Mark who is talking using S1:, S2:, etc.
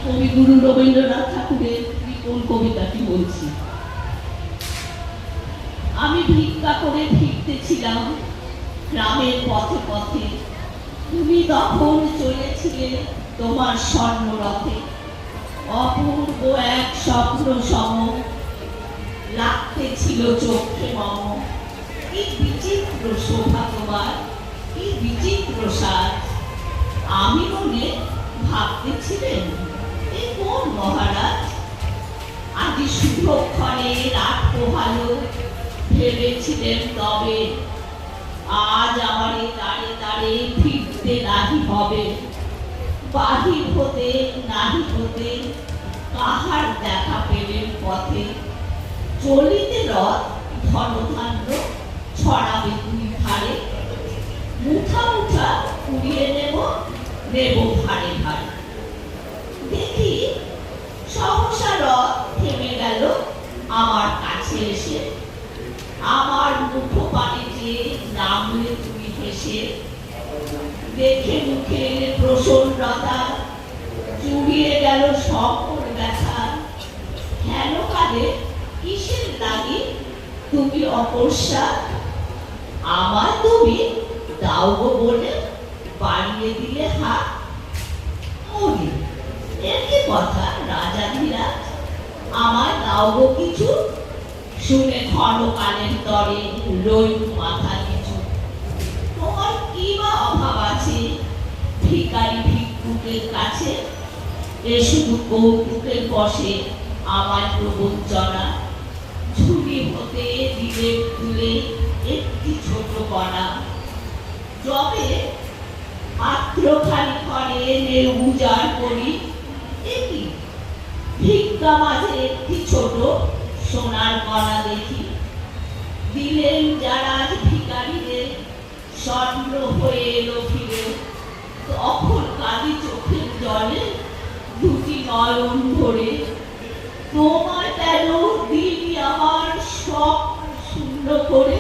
S1: কবিগুরু রবীন্দ্রনাথ ঠাকুরের বিপুল কবিতাটি বলছি। আমি ভিক্ষা করে ফিরতেছিলাম গ্রামের পথে পথে, তুমি তখন চলেছিলে তোমার স্বর্ণরথে। অপূর্ব এক স্বপ্ন সম লাগতেছিল চোখে মম। কি বিচিত্র শোভা তোমার, কি বিচিত্র সাজ। আমি মনে ভাবতেছিলেন এ কোন মহারাজ। আজি শুভক্ষণে রাত পোহালো, ভেবেছিলেন তবে আজ আমারে দাঁড়ে দাঁড়ে ফিরতে নাহি হবে। বাহির হতে নাহি হতে কাহার দেখা পেলেন পথে। চলিতে রথ ধনধান্য ছড়াবে দুই ধারে। মুঠা মুঠা কুড়িয়ে নেব নেব ভারে ভারে। দেখি সহসা রথ থেমে গেল আমার কাছে এসে। আমার মুখ পানে যে নামলে তুমি হেসে। দেখে মুখের প্রসন্নতা চুড়িয়ে গেল সকল ব্যথা। হেন কালে কিসের লাগি তুমি অপরসা। আমার তুমি দাও গো বলে বাড়িয়ে দিলে হাত। মরি একই কথা রাজাধিরাজ, আমার দাও গো কিছু। শুনে ক্ষণকালের তরে রইল মাথা কিছু। তোমার কি বা অভাব আছে ভিখারি ভিক্ষুকের কাছে। এ শুধু কৌতুকের বসে আমার প্রবঞ্চনা। ঝুলি হতে দিলে তুলে একটি ছোট কণা। যবে মাত্র খালি ঘরে উজাড় করি, একই ভিক্ষা মাঝে একটি ছোট সোনার কণা দেখি। দিলেন যারা ভিখারিদের স্বর্ণ হয়ে এলো ফিরে। তখন কাঁদি চোখের জলে দুটি নয়ন ভরে। তোমার কেন দিলি আমার স্বপ্ন শূন্য করে।